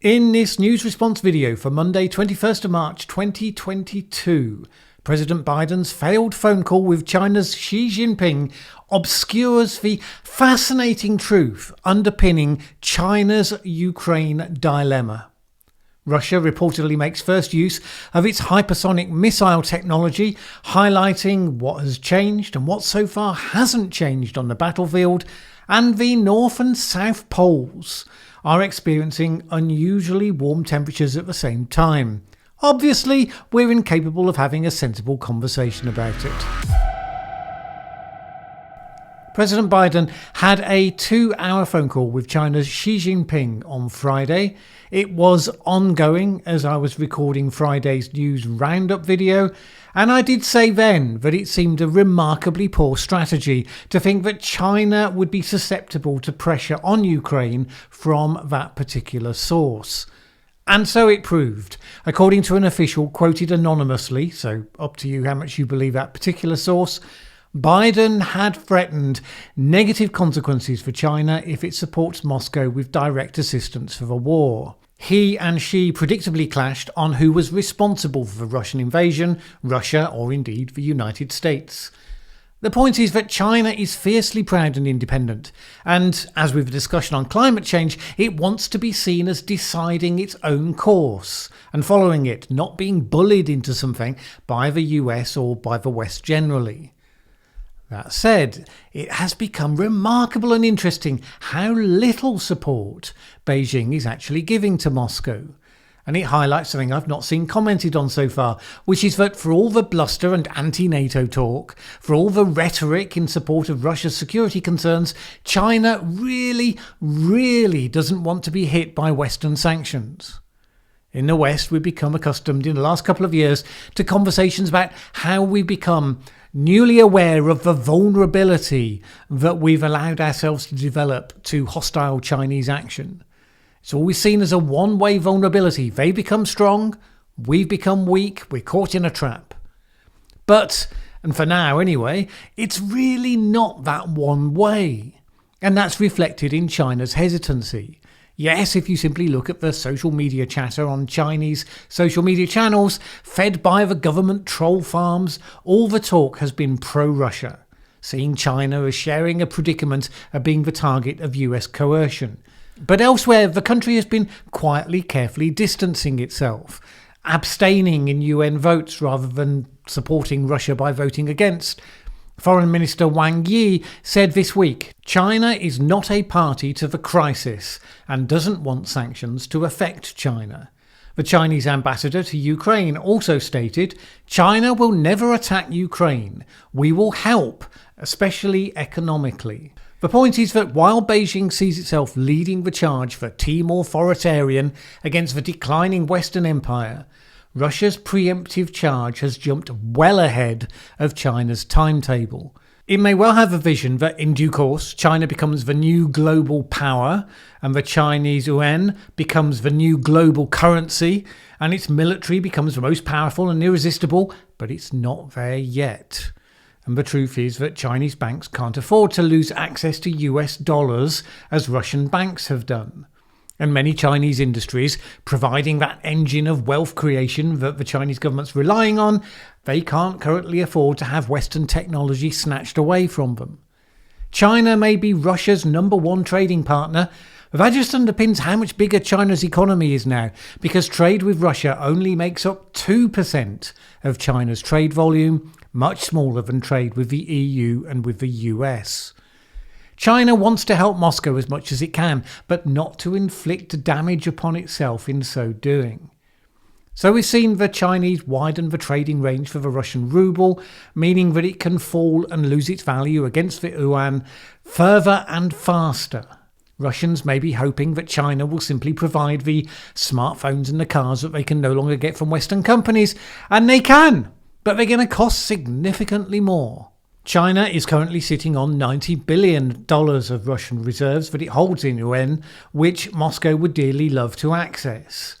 In this news response video for Monday 21st of March 2022, President Biden's failed phone call with China's Xi Jinping obscures the fascinating truth underpinning China's Ukraine dilemma. Russia reportedly makes first use of its hypersonic missile technology, highlighting what has changed and what so far hasn't changed on the battlefield, and the North and South Poles are experiencing unusually warm temperatures at the same time. Obviously, we're incapable of having a sensible conversation about it. President Biden had a 2-hour phone call with China's Xi Jinping on Friday. It was ongoing as I was recording Friday's news roundup video, and I did say then that it seemed a remarkably poor strategy to think that China would be susceptible to pressure on Ukraine from that particular source. And so it proved, according to an official quoted anonymously, so up to you how much you believe that particular source. Biden had threatened negative consequences for China if it supports Moscow with direct assistance for the war. He and Xi predictably clashed on who was responsible for the Russian invasion, Russia or indeed the United States. The point is that China is fiercely proud and independent, and as with the discussion on climate change, it wants to be seen as deciding its own course and following it, not being bullied into something by the US or by the West generally. That said, it has become remarkable and interesting how little support Beijing is actually giving to Moscow. And it highlights something I've not seen commented on so far, which is that for all the bluster and anti-NATO talk, for all the rhetoric in support of Russia's security concerns, China really doesn't want to be hit by Western sanctions. In the West, we've become accustomed in the last couple of years to conversations about how we become newly aware of the vulnerability that we've allowed ourselves to develop to hostile Chinese action. It's always seen as a one-way vulnerability. They become strong, we've become weak, we're caught in a trap. But, and for now anyway, it's really not that one way. And that's reflected in China's hesitancy. Yes, if you simply look at the social media chatter on Chinese social media channels, fed by the government troll farms, all the talk has been pro-Russia, seeing China as sharing a predicament of being the target of US coercion. But elsewhere, the country has been quietly, carefully distancing itself, abstaining in UN votes rather than supporting Russia by voting against. Foreign Minister Wang Yi said this week, China is not a party to the crisis and doesn't want sanctions to affect China. The Chinese ambassador to Ukraine also stated, China will never attack Ukraine. We will help, especially economically. The point is that while Beijing sees itself leading the charge for team authoritarian against the declining Western Empire, Russia's preemptive charge has jumped well ahead of China's timetable. It may well have a vision that in due course China becomes the new global power and the Chinese yuan becomes the new global currency and its military becomes the most powerful and irresistible, but it's not there yet. And the truth is that Chinese banks can't afford to lose access to US dollars as Russian banks have done. And many Chinese industries, providing that engine of wealth creation that the Chinese government's relying on, they can't currently afford to have Western technology snatched away from them. China may be Russia's #1 trading partner, but that just underpins how much bigger China's economy is now, because trade with Russia only makes up 2% of China's trade volume, much smaller than trade with the EU and with the US. China wants to help Moscow as much as it can, but not to inflict damage upon itself in so doing. So we've seen the Chinese widen the trading range for the Russian ruble, meaning that it can fall and lose its value against the yuan further and faster. Russians may be hoping that China will simply provide the smartphones and the cars that they can no longer get from Western companies, and they can, but they're going to cost significantly more. China is currently sitting on $90 billion of Russian reserves that it holds in yuan, which Moscow would dearly love to access.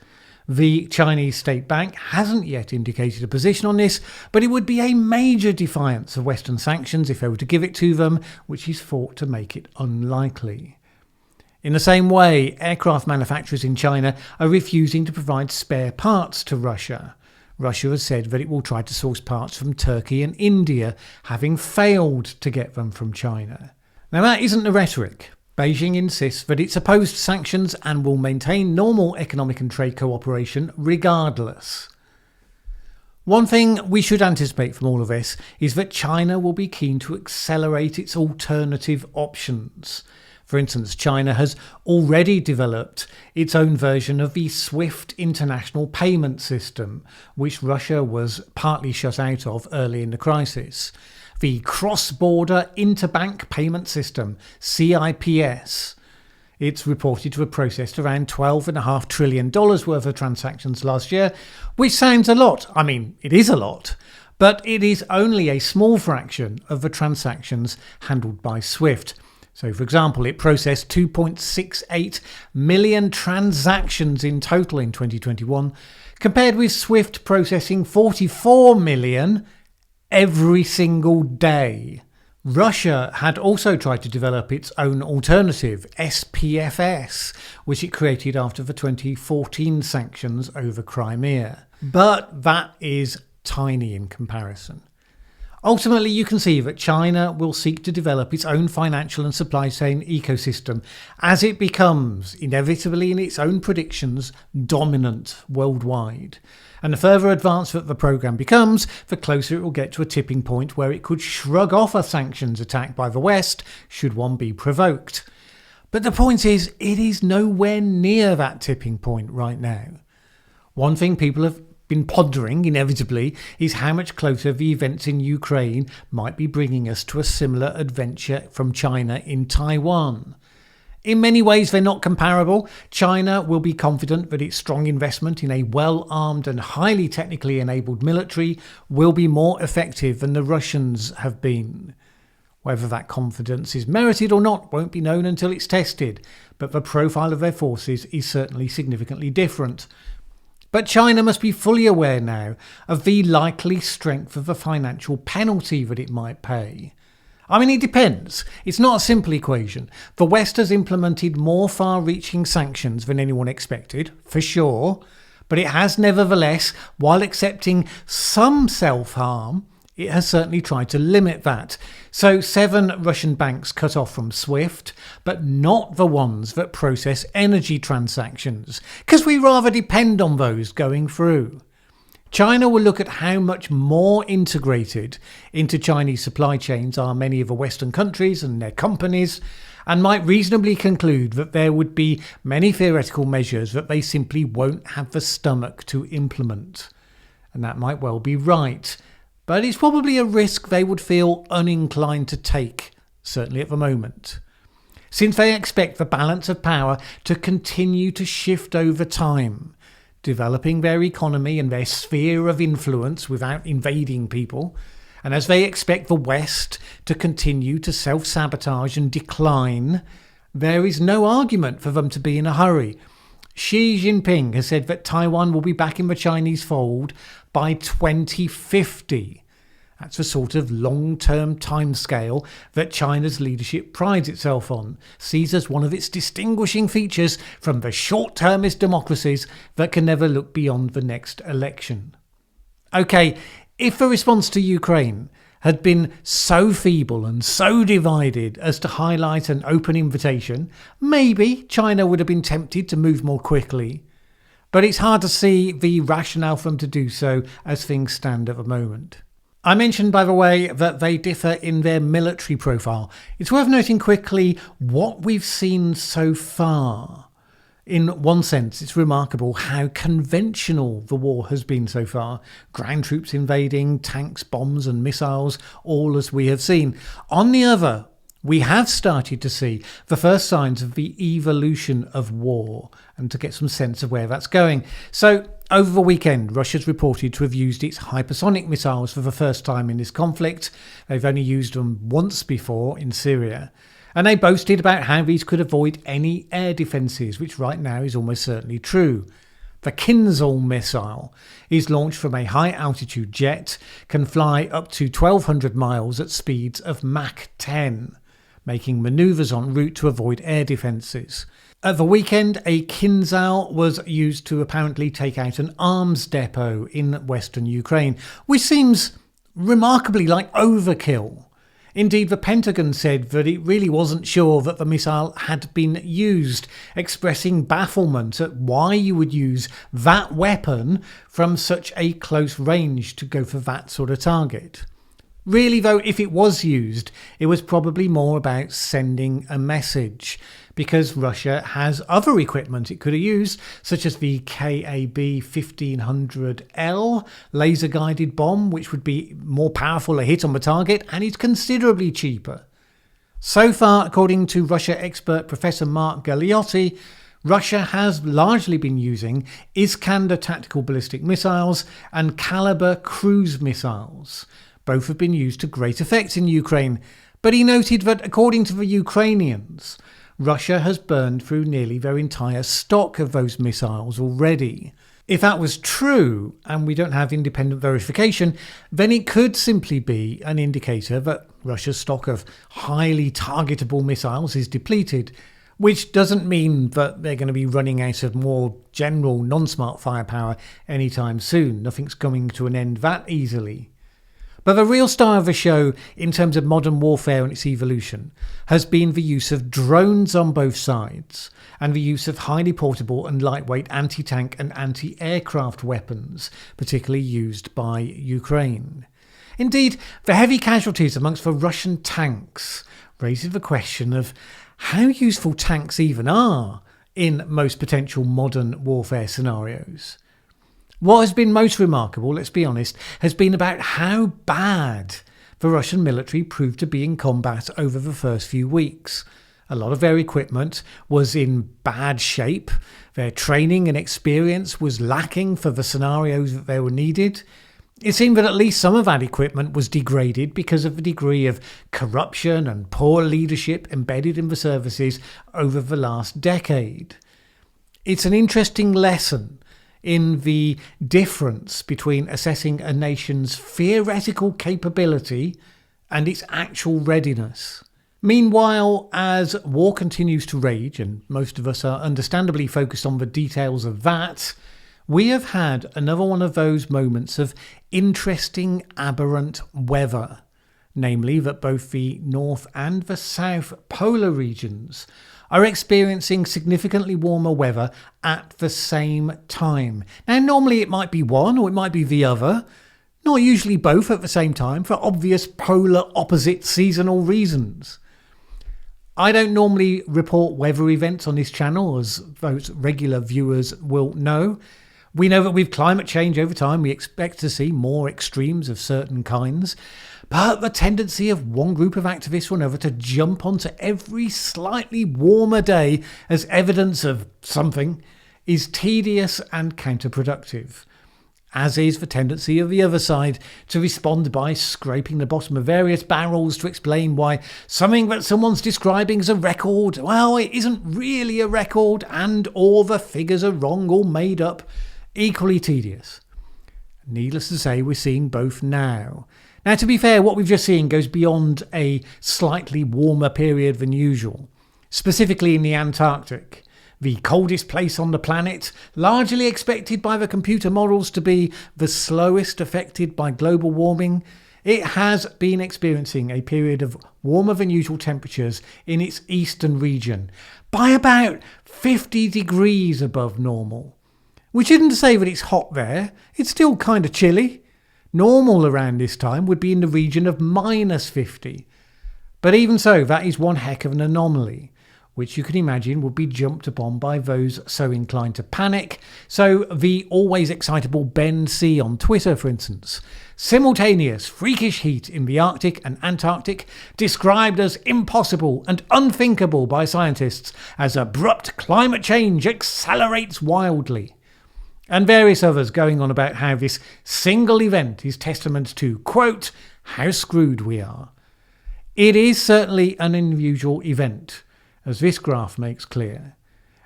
The Chinese State Bank hasn't yet indicated a position on this, but it would be a major defiance of Western sanctions if they were to give it to them, which is thought to make it unlikely. In the same way, aircraft manufacturers in China are refusing to provide spare parts to Russia. Russia has said that it will try to source parts from Turkey and India, having failed to get them from China. Now, that isn't the rhetoric. Beijing insists that it's opposed to sanctions and will maintain normal economic and trade cooperation regardless. One thing we should anticipate from all of this is that China will be keen to accelerate its alternative options. For instance, China has already developed its own version of the SWIFT international payment system, which Russia was partly shut out of early in the crisis. The cross-border interbank payment system, CIPS. It's reported to have processed around $12.5 trillion worth of transactions last year, which sounds a lot. I mean, it is a lot. But it is only a small fraction of the transactions handled by SWIFT. So, for example, it processed 2.68 million transactions in total in 2021, compared with SWIFT processing 44 million every single day. Russia had also tried to develop its own alternative, SPFS, which it created after the 2014 sanctions over Crimea. But that is tiny in comparison. Ultimately, you can see that China will seek to develop its own financial and supply chain ecosystem as it becomes, inevitably in its own predictions, dominant worldwide. And the further advanced that the program becomes, the closer it will get to a tipping point where it could shrug off a sanctions attack by the West should one be provoked. But the point is, it is nowhere near that tipping point right now. One thing people have been pondering, inevitably, is how much closer the events in Ukraine might be bringing us to a similar adventure from China in Taiwan. In many ways, they're not comparable. China will be confident that its strong investment in a well-armed and highly technically enabled military will be more effective than the Russians have been. Whether that confidence is merited or not won't be known until it's tested, but the profile of their forces is certainly significantly different. But China must be fully aware now of the likely strength of the financial penalty that it might pay. I mean, it depends. It's not a simple equation. The West has implemented more far-reaching sanctions than anyone expected, for sure, but it has nevertheless, while accepting some self-harm, it has certainly tried to limit that. So 7 Russian banks cut off from SWIFT, but not the ones that process energy transactions, because we rather depend on those going through. China will look at how much more integrated into Chinese supply chains are many of the Western countries and their companies, and might reasonably conclude that there would be many theoretical measures that they simply won't have the stomach to implement. And that might well be right. But it's probably a risk they would feel uninclined to take, certainly at the moment. Since they expect the balance of power to continue to shift over time, developing their economy and their sphere of influence without invading people, and as they expect the West to continue to self-sabotage and decline, there is no argument for them to be in a hurry. Xi Jinping has said that Taiwan will be back in the Chinese fold by 2050. That's the sort of long-term timescale that China's leadership prides itself on, sees as one of its distinguishing features from the short-termist democracies that can never look beyond the next election. Okay, if the response to Ukraine had been so feeble and so divided as to highlight an open invitation, maybe China would have been tempted to move more quickly. But it's hard to see the rationale for them to do so as things stand at the moment. I mentioned, by the way, that they differ in their military profile. It's worth noting quickly what we've seen so far. In one sense, it's remarkable how conventional the war has been so far. Ground troops invading, tanks, bombs and missiles, all as we have seen. On the other, we have started to see the first signs of the evolution of war and to get some sense of where that's going. So, over the weekend, Russia's reported to have used its hypersonic missiles for the first time in this conflict. They've only used them once before in Syria. And they boasted about how these could avoid any air defences, which right now is almost certainly true. The Kinzhal missile is launched from a high-altitude jet, can fly up to 1,200 miles at speeds of Mach 10. making manoeuvres en route to avoid air defences. At the weekend, a Kinzhal was used to apparently take out an arms depot in western Ukraine, which seems remarkably like overkill. Indeed, the Pentagon said that it really wasn't sure that the missile had been used, expressing bafflement at why you would use that weapon from such a close range to go for that sort of target. Really, though, if it was used, it was probably more about sending a message, because Russia has other equipment it could have used, such as the KAB-1500L laser-guided bomb, which would be more powerful a hit on the target, and is considerably cheaper. So far, according to Russia expert Professor Mark Galeotti, Russia has largely been using Iskander tactical ballistic missiles and Kalibr cruise missiles. Both have been used to great effect in Ukraine, but he noted that according to the Ukrainians, Russia has burned through nearly their entire stock of those missiles already. If that was true, and we don't have independent verification, then it could simply be an indicator that Russia's stock of highly targetable missiles is depleted, which doesn't mean that they're going to be running out of more general non-smart firepower anytime soon. Nothing's coming to an end that easily. But the real star of the show, in terms of modern warfare and its evolution, has been the use of drones on both sides, and the use of highly portable and lightweight anti-tank and anti-aircraft weapons, particularly used by Ukraine. Indeed, the heavy casualties amongst the Russian tanks raises the question of how useful tanks even are in most potential modern warfare scenarios. What has been most remarkable, let's be honest, has been about how bad the Russian military proved to be in combat over the first few weeks. A lot of their equipment was in bad shape, their training and experience was lacking for the scenarios that they were needed. It seemed that at least some of that equipment was degraded because of the degree of corruption and poor leadership embedded in the services over the last decade. It's an interesting lesson in the difference between assessing a nation's theoretical capability and its actual readiness. Meanwhile, as war continues to rage, and most of us are understandably focused on the details of that, we have had another one of those moments of interesting aberrant weather, namely that both the North and the South polar regions are experiencing significantly warmer weather at the same time. Now, normally it might be one or it might be the other, not usually both at the same time for obvious polar opposite seasonal reasons. I don't normally report weather events on this channel, as those regular viewers will know. We know that with climate change over time, we expect to see more extremes of certain kinds. But the tendency of one group of activists or another to jump onto every slightly warmer day as evidence of something is tedious and counterproductive, as is the tendency of the other side to respond by scraping the bottom of various barrels to explain why something that someone's describing as a record, well, it isn't really a record, and or the figures are wrong or made up. Equally tedious. Needless to say, we're seeing both now. Now, to be fair, what we've just seen goes beyond a slightly warmer period than usual, specifically in the Antarctic, the coldest place on the planet, largely expected by the computer models to be the slowest affected by global warming. It has been experiencing a period of warmer than usual temperatures in its eastern region, by about 50 degrees above normal. Which isn't to say that it's hot there, it's still kind of chilly. Normal around this time would be in the region of -50. But even so, that is one heck of an anomaly, which you can imagine would be jumped upon by those so inclined to panic. So the always excitable Ben C on Twitter, for instance, simultaneous freakish heat in the Arctic and Antarctic, described as impossible and unthinkable by scientists as abrupt climate change accelerates wildly. And various others going on about how this single event is testament to, quote, how screwed we are. It is certainly an unusual event, as this graph makes clear.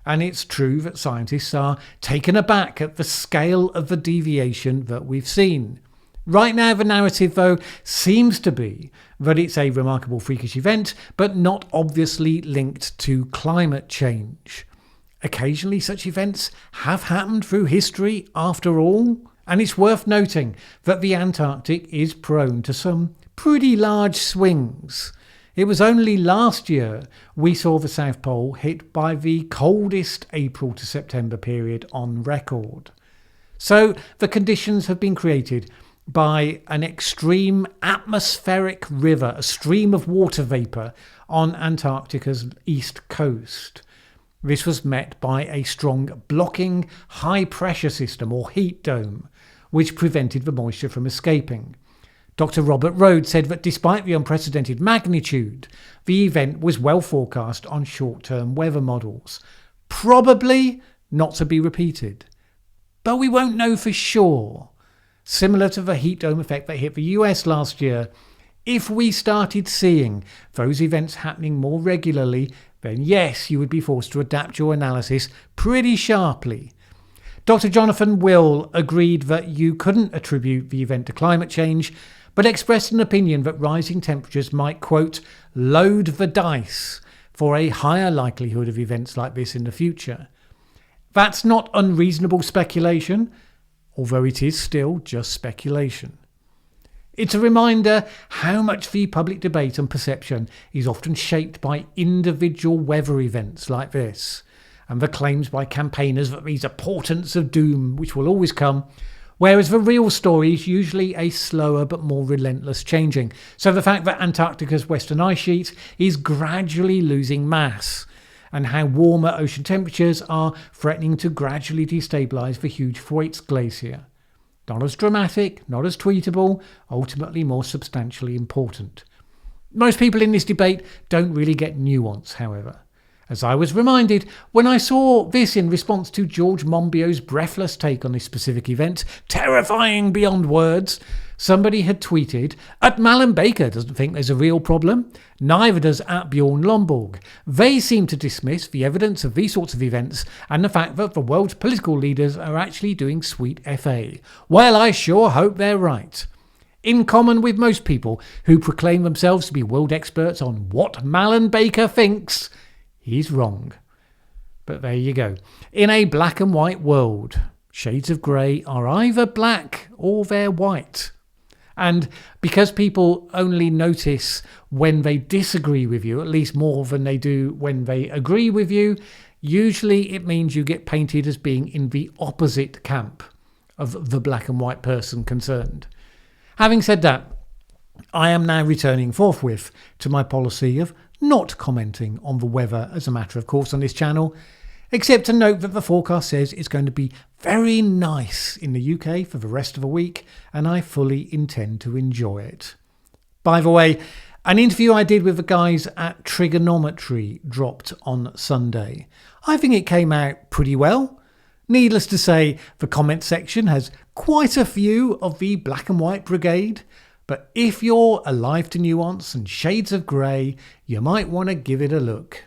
And it's true that scientists are taken aback at the scale of the deviation that we've seen. Right now, the narrative, though, seems to be that it's a remarkable freakish event, but not obviously linked to climate change. Occasionally, such events have happened through history, after all, and it's worth noting that the Antarctic is prone to some pretty large swings. It was only last year we saw the South Pole hit by the coldest April to September period on record. So the conditions have been created by an extreme atmospheric river, a stream of water vapour on Antarctica's east coast. This was met by a strong blocking high pressure system or heat dome, which prevented the moisture from escaping. Dr. Robert Rhodes said that despite the unprecedented magnitude, the event was well forecast on short-term weather models, probably not to be repeated. But we won't know for sure. Similar to the heat dome effect that hit the US last year, if we started seeing those events happening more regularly, then yes, you would be forced to adapt your analysis pretty sharply. Dr. Jonathan Will agreed that you couldn't attribute the event to climate change, but expressed an opinion that rising temperatures might, quote, load the dice for a higher likelihood of events like this in the future. That's not unreasonable speculation, although it is still just speculation. It's a reminder how much the public debate and perception is often shaped by individual weather events like this, and the claims by campaigners that these are portents of doom which will always come, whereas the real story is usually a slower but more relentless changing. So the fact that Antarctica's western ice sheet is gradually losing mass, and how warmer ocean temperatures are threatening to gradually destabilise the huge Thwaites Glacier. Not as dramatic, not as tweetable, ultimately more substantially important. Most people in this debate don't really get nuance, however. As I was reminded when I saw this in response to George Monbiot's breathless take on this specific event, terrifying beyond words, somebody had tweeted, "At Mallen Baker doesn't think there's a real problem. Neither does at Bjorn Lomborg. They seem to dismiss the evidence of these sorts of events and the fact that the world's political leaders are actually doing sweet FA. Well, I sure hope they're right." In common with most people who proclaim themselves to be world experts on what Mallen Baker thinks, he's wrong. But there you go. In a black and white world, shades of grey are either black or they're white. And because people only notice when they disagree with you, at least more than they do when they agree with you, usually it means you get painted as being in the opposite camp of the black and white person concerned. Having said that, I am now returning forthwith to my policy of not commenting on the weather as a matter of course on this channel, except to note that the forecast says it's going to be very nice in the UK for the rest of the week, and I fully intend to enjoy it. By the way, an interview I did with the guys at Trigonometry dropped on Sunday. I think it came out pretty well. Needless to say, the comment section has quite a few of the black and white brigade, but if you're alive to nuance and shades of grey, you might want to give it a look.